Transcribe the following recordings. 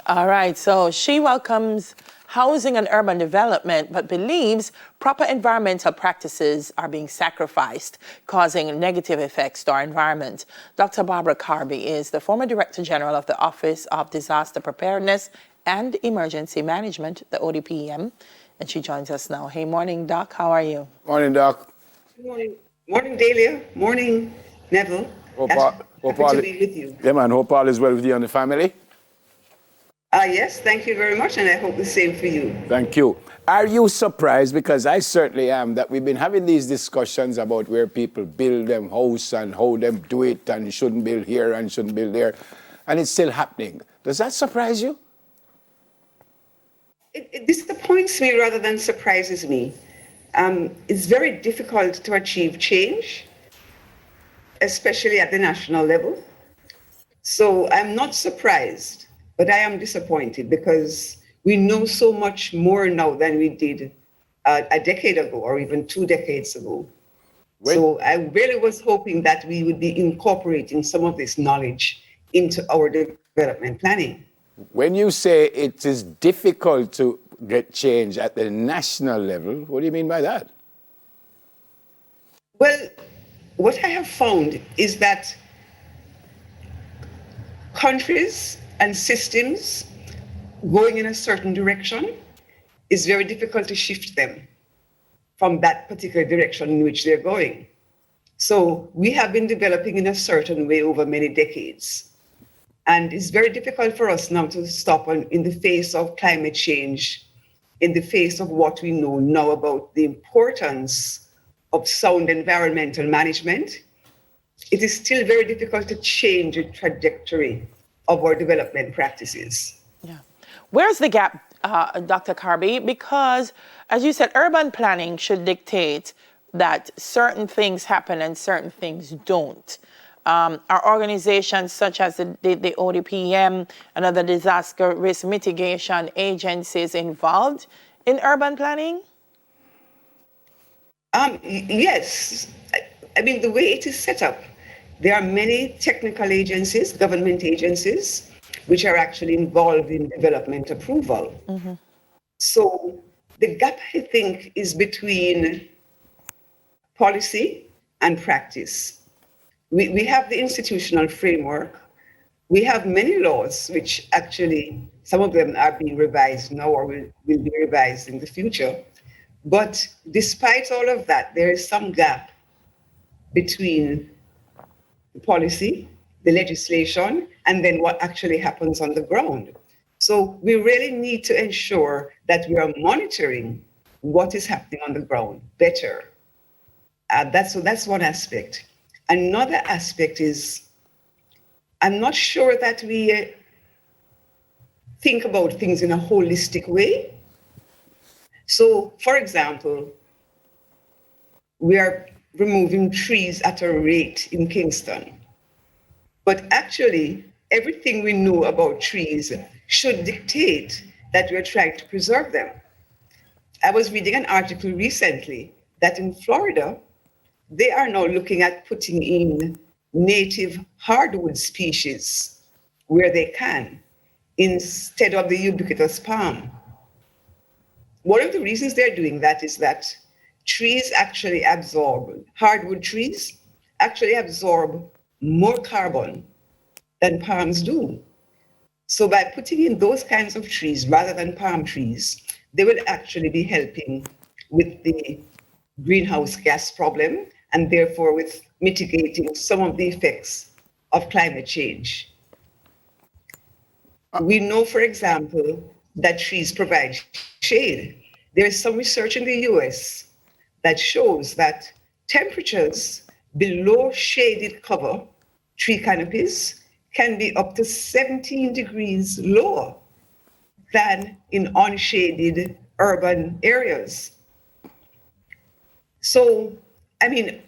All right, so she welcomes housing and urban development, but believes proper environmental practices are being sacrificed, causing negative effects to our environment. Dr. Barbara Carby is the former Director General of the Office of Disaster Preparedness and Emergency Management, the ODPEM, and she joins us now. Hey, morning, Doc. How are you? Morning, Doc. Good morning. Morning, Dahlia. Morning, Neville. Happy to be with you. Yeah, man. Hope all is well with you and the family. Yes, thank you very much, and I hope the same for you. Thank you. Are you surprised? Because I certainly am, that we've been having these discussions about where people build them house and how them do it, and you shouldn't build here and shouldn't build there, and it's still happening. Does that surprise you? It disappoints me rather than surprises me. It's very difficult to achieve change, especially at the national level. So I'm not surprised, but I am disappointed because we know so much more now than we did a decade ago or even 2 decades ago. So I really was hoping that we would be incorporating some of this knowledge into our development planning. When you say it is difficult to get change at the national level, what do you mean by that? Well, what I have found is that countries and systems going in a certain direction is very difficult to shift them from that particular direction in which they're going. So we have been developing in a certain way over many decades. And it's very difficult for us now to stop in the face of climate change, in the face of what we know now about the importance of sound environmental management. It is still very difficult to change the trajectory of our development practices. Yeah. Where's the gap, Dr. Carby? Because, as you said, urban planning should dictate that certain things happen and certain things don't. Are organizations such as the ODPEM and other disaster risk mitigation agencies involved in urban planning? Yes. I mean, the way it is set up, there are many technical agencies, government agencies, which are actually involved in development approval. Mm-hmm. So the gap, I think, is between policy and practice. We have the institutional framework. We have many laws, which actually, some of them are being revised now or will be revised in the future. But despite all of that, there is some gap between the policy, the legislation, and then what actually happens on the ground. So we really need to ensure that we are monitoring what is happening on the ground better. That's one aspect. Another aspect is, I'm not sure that we think about things in a holistic way. So, for example, we are removing trees at a rate in Kingston. But actually, everything we know about trees should dictate that we're trying to preserve them. I was reading an article recently that in Florida, they are now looking at putting in native hardwood species where they can, instead of the ubiquitous palm. One of the reasons they're doing that is that trees actually absorb, hardwood trees actually absorb more carbon than palms do. So by putting in those kinds of trees rather than palm trees, they will actually be helping with the greenhouse gas problem and therefore with mitigating some of the effects of climate change. We know, for example, that trees provide shade. There is some research in the US that shows that temperatures below shaded cover, tree canopies, can be up to 17 degrees lower than in unshaded urban areas. So, I mean,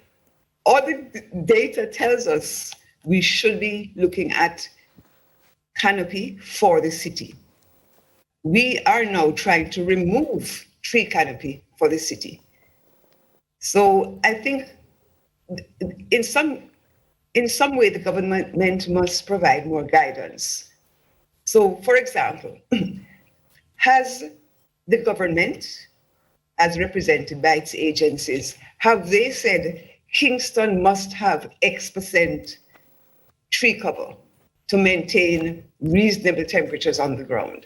all the data tells us we should be looking at canopy for the city. We are now trying to remove tree canopy for the city. So I think in some way the government must provide more guidance So, for example, has the government, as represented by its agencies, have they said Kingston must have X% tree cover to maintain reasonable temperatures on the ground?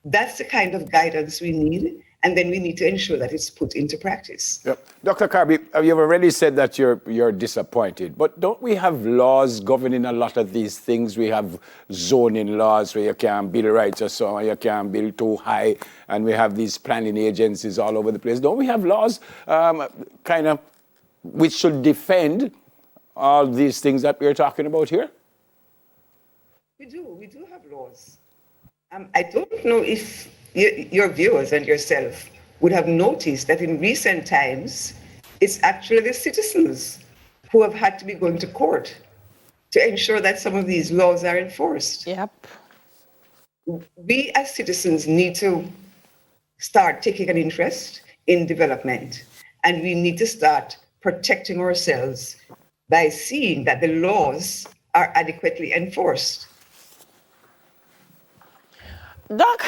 That's the kind of guidance we need, and then we need to ensure that it's put into practice. Yep. Dr. Carby, you've already said that you're disappointed, but don't we have laws governing a lot of these things? We have zoning laws where you can't build right or so, you can't build too high, and we have these planning agencies all over the place. Don't we have laws which should defend all these things that we're talking about here? We do have laws. I don't know if your viewers and yourself would have noticed that in recent times, it's actually the citizens who have had to be going to court to ensure that some of these laws are enforced. Yep. We as citizens need to start taking an interest in development, and we need to start protecting ourselves by seeing that the laws are adequately enforced. Doc,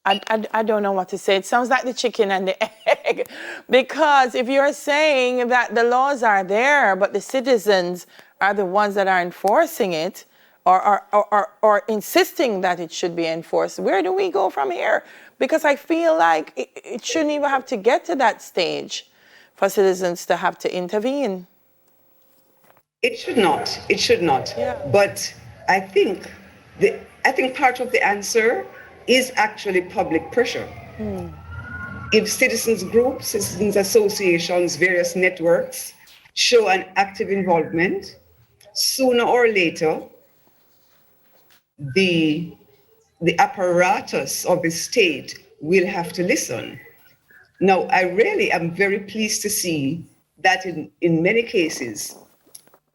I don't know what to say. It sounds like the chicken and the egg. Because if you're saying that the laws are there, but the citizens are the ones that are enforcing it or insisting that it should be enforced, where do we go from here? Because I feel like it shouldn't even have to get to that stage for citizens to have to intervene. It should not. It should not. Yeah. But I think part of the answer is actually public pressure. If citizens groups, citizens associations, various networks show an active involvement, sooner or later, the apparatus of the state will have to listen. Now, I really am very pleased to see that in many cases,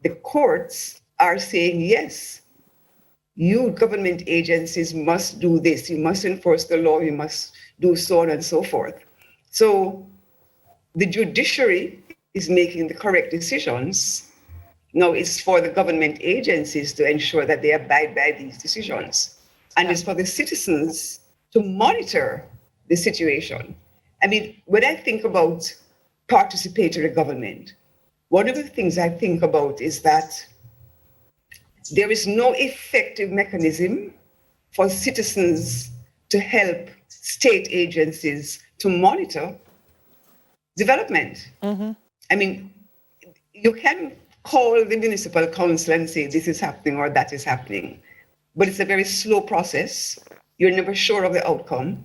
the courts are saying, yes, you government agencies must do this, you must enforce the law, you must do so on and so forth. So the judiciary is making the correct decisions. Now it's for the government agencies to ensure that they abide by these decisions. And it's for the citizens to monitor the situation. I mean, when I think about participatory government, one of the things I think about is that there is no effective mechanism for citizens to help state agencies to monitor development. Mm-hmm. I mean, you can call the municipal council and say this is happening or that is happening, but it's a very slow process. You're never sure of the outcome,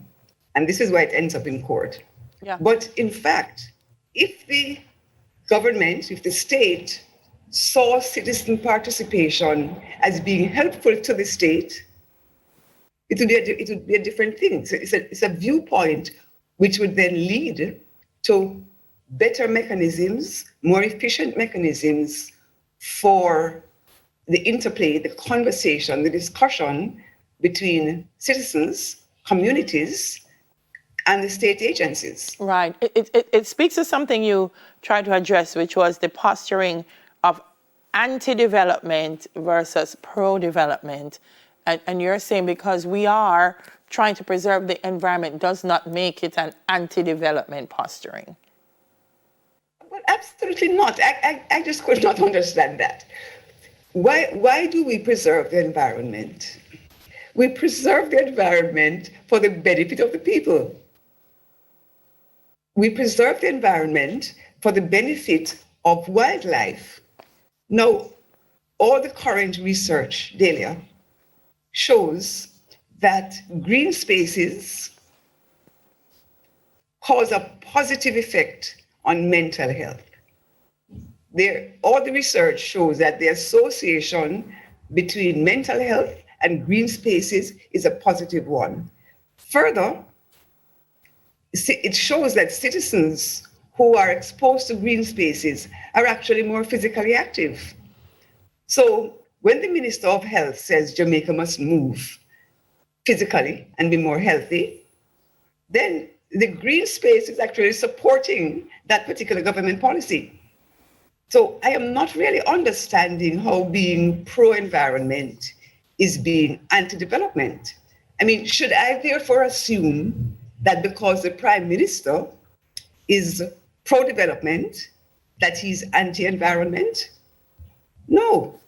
and this is why it ends up in court. Yeah. But in fact, if the government, if the state saw citizen participation as being helpful to the state, it would be a different thing. So it's a viewpoint which would then lead to better mechanisms, more efficient mechanisms for the interplay, the conversation, the discussion between citizens, communities, and the state agencies. Right. It speaks to something you tried to address, which was the posturing of anti-development versus pro-development. And you're saying because we are trying to preserve the environment does not make it an anti-development posturing. Well, absolutely not. I just could not understand that. Why do we preserve the environment? We preserve the environment for the benefit of the people. We preserve the environment for the benefit of wildlife. Now, all the current research, Delia, shows that green spaces cause a positive effect on mental health. All the research shows that the association between mental health and green spaces is a positive one. Further, it shows that citizens who are exposed to green spaces are actually more physically active. So when the Minister of Health says Jamaica must move physically and be more healthy, then the green space is actually supporting that particular government policy. So I am not really understanding how being pro-environment is being anti-development. I mean, should I therefore assume that because the Prime Minister is pro-development, that he's anti-environment? No.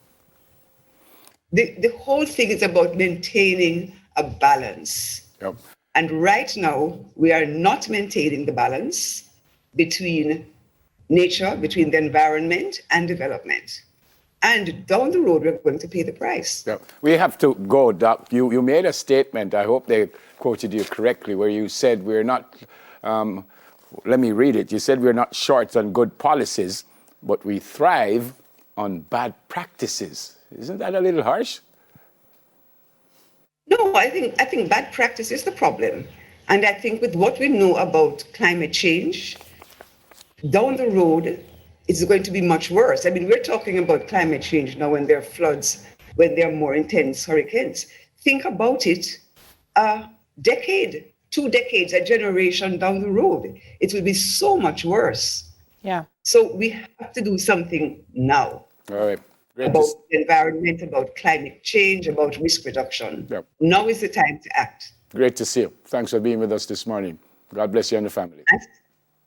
The whole thing is about maintaining a balance. Yep. And right now, we are not maintaining the balance between nature, between the environment and development. And down the road, we're going to pay the price. Yep. We have to go, Doc. You made a statement, I hope they quoted you correctly, where you said we're not, let me read it. You said we're not short on good policies, but we thrive on bad practices. Isn't that a little harsh? No, I think bad practice is the problem. And I think with what we know about climate change, down the road, it's going to be much worse. I mean, we're talking about climate change now when there are floods, when there are more intense hurricanes. Think about it a decade, 2 decades, a generation down the road. It will be so much worse. Yeah. So we have to do something now. All right. Great About the environment, about climate change, about risk reduction. Yep. Now is the time to act. Great to see you. Thanks for being with us this morning. God bless you and the family.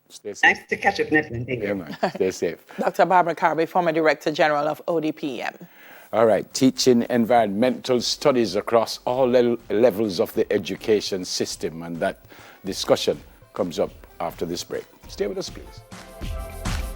Stay safe. Nice to catch up, Netland. Thank you. Yeah, man. Stay safe. Dr. Barbara Carby, former Director General of ODPM. All right. Teaching environmental studies across all levels of the education system. And that discussion comes up after this break. Stay with us, please.